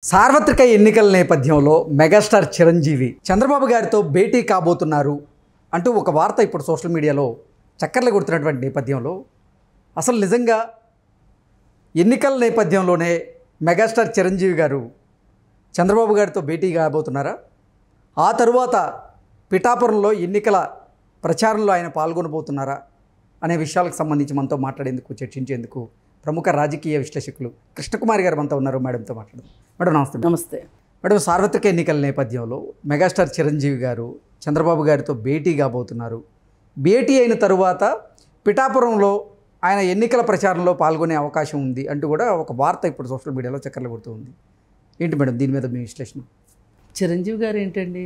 సార్వత్రిక ఎన్నికల నేపథ్యంలో మెగాస్టార్ చిరంజీవి చంద్రబాబు గారితో భేటీ కాబోతున్నారు అంటూ ఒక వార్త ఇప్పుడు సోషల్ మీడియాలో చక్కర్లు కొడుతున్నటువంటి నేపథ్యంలో అసలు నిజంగా ఎన్నికల నేపథ్యంలోనే మెగాస్టార్ చిరంజీవి గారు చంద్రబాబు గారితో భేటీ కాబోతున్నారా? ఆ తరువాత పిఠాపురంలో ఎన్నికల ప్రచారంలో ఆయన పాల్గొనబోతున్నారా అనే విషయాలకు సంబంధించి మనతో మాట్లాడేందుకు, చర్చించేందుకు ప్రముఖ రాజకీయ విశ్లేషకులు కృష్ణకుమారి గారు మనతో ఉన్నారు. మేడంతో మాట్లాడదాం. మేడం నమస్తే. నమస్తే మేడం, సార్వత్రిక ఎన్నికల నేపథ్యంలో మెగాస్టార్ చిరంజీవి గారు చంద్రబాబు గారితో భేటీ కాబోతున్నారు. భేటీ అయిన తరువాత పిఠాపురంలో ఆయన ఎన్నికల ప్రచారంలో పాల్గొనే అవకాశం ఉంది అంటూ కూడా ఒక వార్త ఇప్పుడు సోషల్ మీడియాలో చక్కర్లు కొడుతూ ఉంది. ఏంటి మేడం దీని మీద మీ విశ్లేషణ? చిరంజీవి గారు ఏంటండి,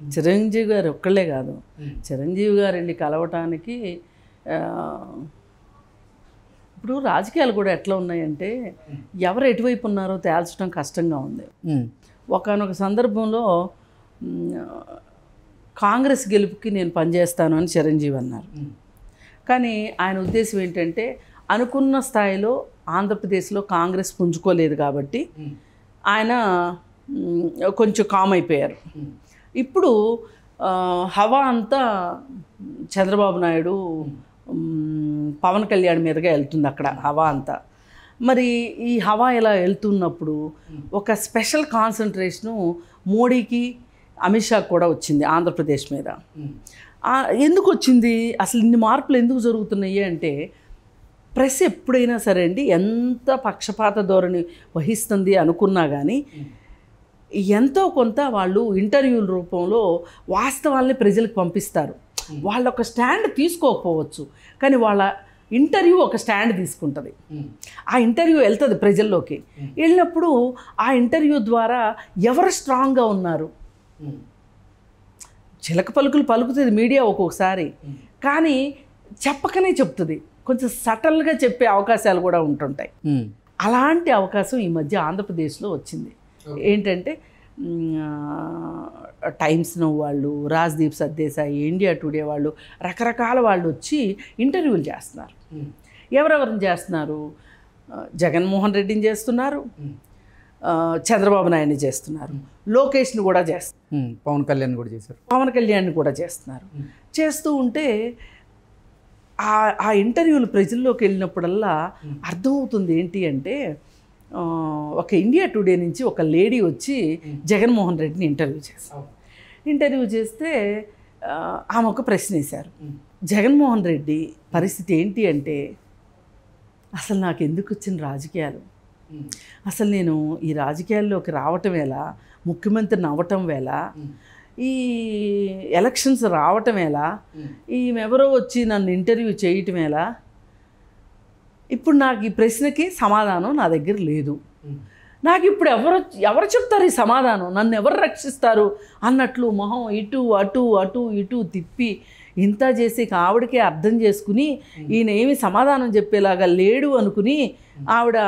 చిరంజీవి గారు ఒక్కళ్ళే కాదు, చిరంజీవి గారు వెళ్ళి కలవటానికి ఇప్పుడు రాజకీయాలు కూడా ఎట్లా ఉన్నాయంటే ఎవరు ఎటువైపు ఉన్నారో తేల్చడం కష్టంగా ఉంది. ఒకానొక సందర్భంలో కాంగ్రెస్ గెలుపుకి నేను పనిచేస్తాను అని చిరంజీవి అన్నారు. కానీ ఆయన ఉద్దేశం ఏంటంటే అనుకున్న స్థాయిలో ఆంధ్రప్రదేశ్లో కాంగ్రెస్ పుంజుకోలేదు కాబట్టి ఆయన కొంచెం కామ్ అయిపోయారు. ఇప్పుడు హవా అంతా చంద్రబాబు నాయుడు, పవన్ కళ్యాణ్ మీదుగా వెళ్తుంది అక్కడ హవా అంతా. మరి ఈ హవా ఇలా వెళ్తున్నప్పుడు ఒక స్పెషల్ కాన్సన్ట్రేషను మోడీకి, అమిత్ షాకి కూడా వచ్చింది ఆంధ్రప్రదేశ్ మీద. ఎందుకు వచ్చింది, అసలు ఇన్ని మార్పులు ఎందుకు జరుగుతున్నాయి అంటే ప్రెస్ ఎప్పుడైనా సరే అండి ఎంత పక్షపాత ధోరణి వహిస్తుంది అనుకున్నా కానీ ఎంతో కొంత వాళ్ళు ఇంటర్వ్యూల రూపంలో వాస్తవాల్ని ప్రజలకు పంపిస్తారు. వాళ్ళ ఒక స్టాండ్ తీసుకోకపోవచ్చు కానీ వాళ్ళ ఇంటర్వ్యూ ఒక స్టాండ్ తీసుకుంటుంది. ఆ ఇంటర్వ్యూ వెళ్తుంది ప్రజల్లోకి. వెళ్ళినప్పుడు ఆ ఇంటర్వ్యూ ద్వారా ఎవరు స్ట్రాంగ్గా ఉన్నారు, చిలక పలుకులు పలుకుతుంది మీడియా ఒక్కొక్కసారి, కానీ చెప్పకనే చెప్తుంది, కొంచెం సటల్గా చెప్పే అవకాశాలు కూడా ఉంటుంటాయి. అలాంటి అవకాశం ఈ మధ్య ఆంధ్రప్రదేశ్లో వచ్చింది. ఏంటంటే టైమ్స్ నౌ వాళ్ళు, రాజ్దీప్ సర్దేశాయి, ఇండియా టుడే వాళ్ళు, రకరకాల వాళ్ళు వచ్చి ఇంటర్వ్యూలు చేస్తున్నారు. ఎవరెవరిని చేస్తున్నారు? జగన్మోహన్ రెడ్డిని చేస్తున్నారు, చంద్రబాబు నాయుడిని చేస్తున్నారు, లోకేష్ని కూడా చేస్తున్నారు, పవన్ కళ్యాణ్ కూడా చేశారు, పవన్ కళ్యాణ్ని కూడా చేస్తున్నారు. చేస్తూ ఉంటే ఆ ఇంటర్వ్యూలు ప్రజల్లోకి వెళ్ళినప్పుడల్లా అర్థమవుతుంది ఏంటి అంటే ఒక ఇండియా టుడే నుంచి ఒక లేడీ వచ్చి జగన్మోహన్ రెడ్డిని ఇంటర్వ్యూ చేస్తే ఆమె ఒక ప్రశ్న వేశారు. జగన్మోహన్ రెడ్డి పరిస్థితి ఏంటి అంటే, అసలు నాకు ఎందుకు వచ్చిన రాజకీయాలు, అసలు నేను ఈ రాజకీయాల్లోకి రావటం ఎలా, ముఖ్యమంత్రిని అవ్వటం ఎలా, ఈ ఎలక్షన్స్ రావటం ఎలా, ఈమెవరో వచ్చి నన్ను ఇంటర్వ్యూ చేయటం ఎలా, ఇప్పుడు నాకు ఈ ప్రశ్నకి సమాధానం నా దగ్గర లేదు, నాకు ఇప్పుడు ఎవరు చెప్తారు ఈ సమాధానం, నన్ను ఎవరు రక్షిస్తారు అన్నట్లు మొహం ఇటు అటు అటు ఇటు తిప్పి ఇంత చేసి ఆవిడకే అర్థం చేసుకుని ఈయన ఏమి సమాధానం చెప్పేలాగా లేడు అనుకుని ఆవిడ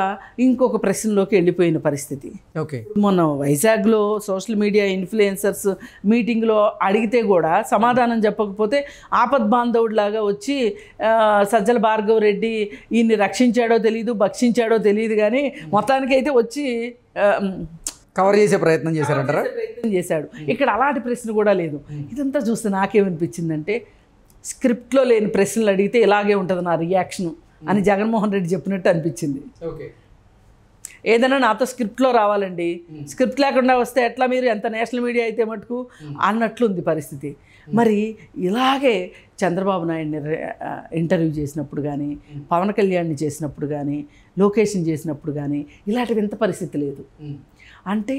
ఇంకొక ప్రశ్నలోకి వెళ్ళిపోయిన పరిస్థితి. ఓకే, మొన్న వైజాగ్లో సోషల్ మీడియా ఇన్ఫ్లుయెన్సర్స్ మీటింగ్లో అడిగితే కూడా సమాధానం చెప్పకపోతే ఆపద్బాంధవుడిలాగా వచ్చి సజ్జల భార్గవ్ రెడ్డి ఈయన్ని రక్షించాడో తెలియదు, భక్షించాడో తెలియదు, కానీ మొత్తానికైతే వచ్చి కవర్ చేసే ప్రయత్నం చేశాడు. ఇక్కడ అలాంటి ప్రశ్న కూడా లేదు. ఇదంతా చూస్తే నాకేమనిపించిందంటే స్క్రిప్ట్లో లేని ప్రశ్నలు అడిగితే ఇలాగే ఉంటుంది నా రియాక్షను అని జగన్మోహన్ రెడ్డి చెప్పినట్టు అనిపించింది. ఏదైనా నాతో స్క్రిప్ట్లో రావాలండి, స్క్రిప్ట్ లేకుండా వస్తే ఎట్లా, మీరు ఎంత నేషనల్ మీడియా అయితే మటుకు అన్నట్లుంది పరిస్థితి. మరి ఇలాగే చంద్రబాబు నాయుడిని ఇంటర్వ్యూ చేసినప్పుడు కానీ, పవన్ కళ్యాణ్ని చేసినప్పుడు కానీ, లోకేష్ని చేసినప్పుడు కానీ ఇలాంటి వింత పరిస్థితి లేదు. అంటే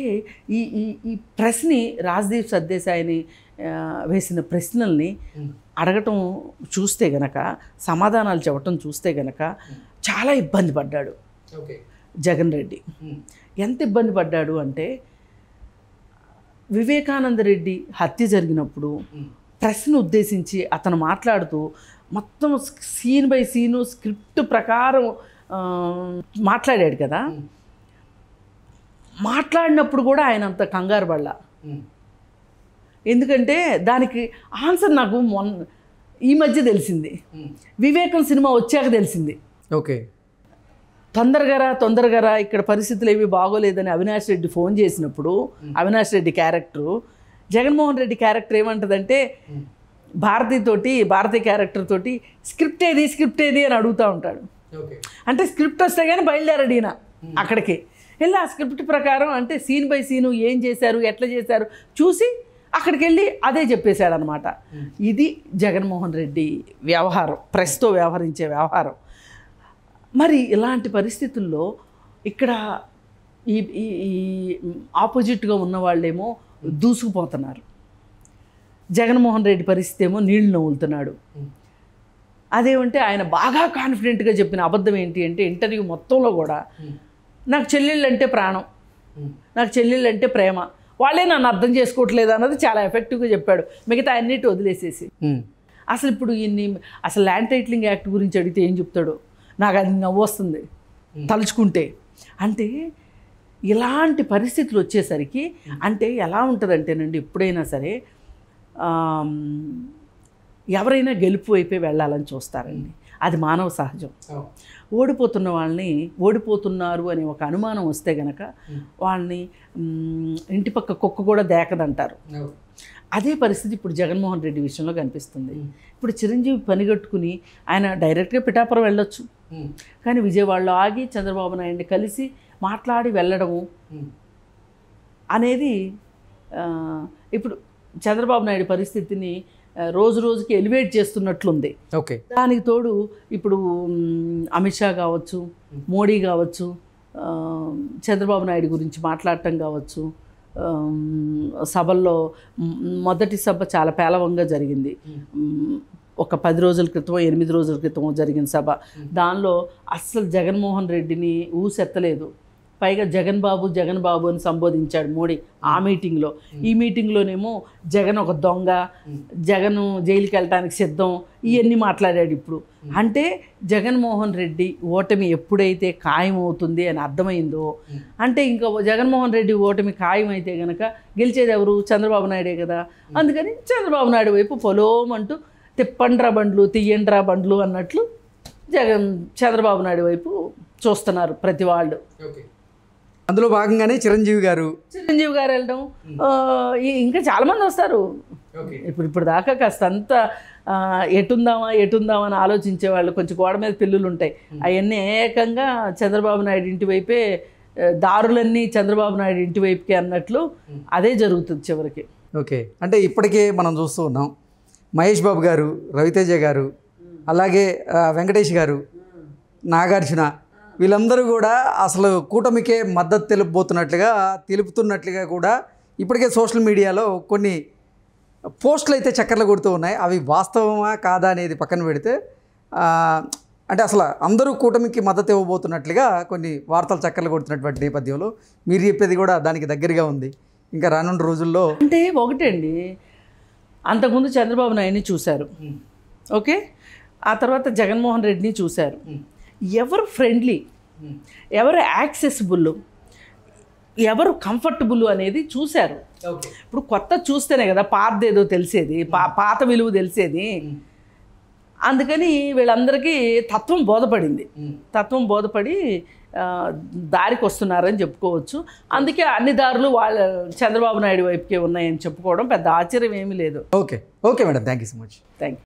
ఈ ప్రశ్ని రాజ్దీప్ సర్దేశాయిని వేసిన ప్రశ్నల్ని అడగటం చూస్తే గనక, సమాధానాలు చెప్పటం చూస్తే గనక చాలా ఇబ్బంది పడ్డాడు జగన్ రెడ్డి. ఎంత ఇబ్బంది పడ్డాడు అంటే వివేకానంద రెడ్డి హత్య జరిగినప్పుడు ప్రెస్ను ఉద్దేశించి అతను మాట్లాడుతూ మొత్తం సీన్ బై సీను స్క్రిప్ట్ ప్రకారం మాట్లాడాడు కదా. మాట్లాడినప్పుడు కూడా ఆయన అంత కంగారు పడలా. ఎందుకంటే దానికి ఆన్సర్ నాకు ఈ మధ్య తెలిసింది, వివేకం సినిమా వచ్చాక తెలిసింది. ఓకే, తొందరగా ఇక్కడ పరిస్థితులు ఏవి బాగోలేదని అవినాష్ రెడ్డి ఫోన్ చేసినప్పుడు అవినాష్ రెడ్డి క్యారెక్టరు జగన్మోహన్ రెడ్డి క్యారెక్టర్ ఏమంటుందంటే భారతీ క్యారెక్టర్ తోటి స్క్రిప్ట్ ఏది అని అడుగుతూ ఉంటాడు. అంటే స్క్రిప్ట్ వస్తే కానీ బయలుదేరాడు ఈయన అక్కడికి వెళ్ళి ఆ స్క్రిప్ట్ ప్రకారం అంటే సీన్ బై సీను ఏం చేశారు ఎట్లా చేశారు చూసి అక్కడికి వెళ్ళి అదే చెప్పేశాడు అనమాట. ఇది జగన్మోహన్ రెడ్డి వ్యవహారం, ప్రెస్తో వ్యవహరించే వ్యవహారం. మరి ఇలాంటి పరిస్థితుల్లో ఇక్కడ ఈ ఆపోజిట్గా ఉన్న వాళ్ళేమో దూసుకుపోతున్నారు, జగన్మోహన్ రెడ్డి పరిస్థితి ఏమో నీళ్లు నవ్వులుతున్నాడు. అదేమంటే ఆయన బాగా కాన్ఫిడెంట్గా చెప్పిన అబద్ధం ఏంటి అంటే ఇంటర్వ్యూ మొత్తంలో కూడా నాకు చెల్లెళ్ళు అంటే ప్రాణం, నాకు చెల్లెళ్ళు అంటే ప్రేమ, వాళ్ళే నన్ను అర్థం చేసుకోవట్లేదు అన్నది చాలా ఎఫెక్టివ్గా చెప్పాడు. మిగతా అన్నిటి వదిలేసేసి అసలు ఇప్పుడు అసలు ల్యాండ్ టైటిలింగ్ యాక్ట్ గురించి అడిగితే ఏం చెప్తాడు, నాకు అది నవ్వు వస్తుంది తలుచుకుంటే. అంటే ఇలాంటి పరిస్థితులు వచ్చేసరికి అంటే ఎలా ఉంటుందంటేనండి ఎప్పుడైనా సరే ఎవరైనా గెలుపు వైపే వెళ్ళాలని చూస్తారండి, అది మానవ సహజం. ఓడిపోతున్న వాళ్ళని ఓడిపోతున్నారు అనే ఒక అనుమానం వస్తే గనక వాళ్ళని ఇంటి పక్క కుక్క కూడా దేకదంటారు. అదే పరిస్థితి ఇప్పుడు జగన్మోహన్ రెడ్డి విషయంలో కనిపిస్తుంది. ఇప్పుడు చిరంజీవి పనిగట్టుకుని ఆయన డైరెక్ట్గా పిఠాపురం వెళ్ళొచ్చు, కానీ విజయవాడలో ఆగి చంద్రబాబు నాయుడిని కలిసి మాట్లాడి వెళ్ళడము అనేది ఇప్పుడు చంద్రబాబు నాయుడు పరిస్థితిని రోజు రోజుకి ఎలివేట్ చేస్తున్నట్లుంది. ఓకే, దానికి తోడు ఇప్పుడు అమిత్ షా కావచ్చు, మోడీ కావచ్చు, చంద్రబాబు నాయుడు గురించి మాట్లాడటం కావచ్చు, సభల్లో మొదటి సభ చాలా పేలవంగా జరిగింది. ఒక 10 రోజుల క్రితం 8 రోజుల క్రితం జరిగిన సభ, దానిలో అస్సలు జగన్మోహన్ రెడ్డిని ఊసెత్తలేదు. పైగా జగన్ బాబు అని సంబోధించాడు మోడీ ఆ మీటింగ్లో. ఈ మీటింగ్లోనేమో జగన్ ఒక దొంగ, జగన్ జైలుకి వెళ్ళటానికి సిద్ధం, ఇవన్నీ మాట్లాడాడు. ఇప్పుడు అంటే జగన్మోహన్ రెడ్డి ఓటమి ఎప్పుడైతే ఖాయమవుతుంది అని అర్థమైందో, అంటే ఇంకా జగన్మోహన్ రెడ్డి ఓటమి ఖాయమైతే కనుక గెలిచేది ఎవరు, చంద్రబాబు నాయుడే కదా. అందుకని చంద్రబాబు నాయుడు వైపు పొలోమంటూ తిప్పండ్రా బండ్లు తీయండ్రా బండ్లు అన్నట్లు చంద్రబాబు నాయుడు వైపు చూస్తున్నారు ప్రతి వాళ్ళు. అందులో భాగంగానే చిరంజీవి గారు వెళ్ళడం, ఇంకా చాలామంది వస్తారు. ఇప్పుడు దాకా కాస్త అంతా ఎటుందామా అని ఆలోచించే వాళ్ళు, కొంచెం గోడ మీద పిల్లులు ఉంటాయి, అవన్నీ ఏకంగా చంద్రబాబు నాయుడు ఇంటి వైపే, దారులన్నీ చంద్రబాబు నాయుడు ఇంటి వైపుకే అన్నట్లు అదే జరుగుతుంది చివరికి. ఓకే, అంటే ఇప్పటికే మనం చూస్తూ ఉన్నాం మహేష్ బాబు గారు, రవితేజ గారు, అలాగే వెంకటేష్ గారు, నాగార్జున, వీళ్ళందరూ కూడా అసలు కూటమికే మద్దతు తెలుపుతున్నట్లుగా కూడా ఇప్పటికే సోషల్ మీడియాలో కొన్ని పోస్టులు అయితే చక్కర్లు కొడుతూ ఉన్నాయి. అవి వాస్తవమా కాదా అనేది పక్కన పెడితే అంటే అసలు అందరూ కూటమికి మద్దతు ఇవ్వబోతున్నట్లుగా కొన్ని వార్తలు చక్కర్లు కొడుతున్నటువంటి నేపథ్యంలో మీరు చెప్పేది కూడా దానికి దగ్గరగా ఉంది. ఇంకా రానున్న రోజుల్లో అంటే ఒకటండి, అంతకుముందు చంద్రబాబు నాయుడిని చూశారు, ఓకే, ఆ తర్వాత జగన్మోహన్ రెడ్డిని చూశారు. ఎవరు ఫ్రెండ్లీ, ఎవరు యాక్సెసిబుల్, ఎవరు కంఫర్టబుల్ అనేది చూశారు. ఇప్పుడు కొత్త చూస్తేనే కదా పాతదేదో తెలిసేది, పాత విలువ తెలిసేది. అందుకని వీళ్ళందరికీ తత్వం బోధపడి దారికి వస్తున్నారని చెప్పుకోవచ్చు. అందుకే అన్ని దారులు వాళ్ళ చంద్రబాబు నాయుడు వైపుకే ఉన్నాయని చెప్పుకోవడం పెద్ద ఆశ్చర్యం ఏమీ లేదు. Okay madam, thank you so much. Thank you.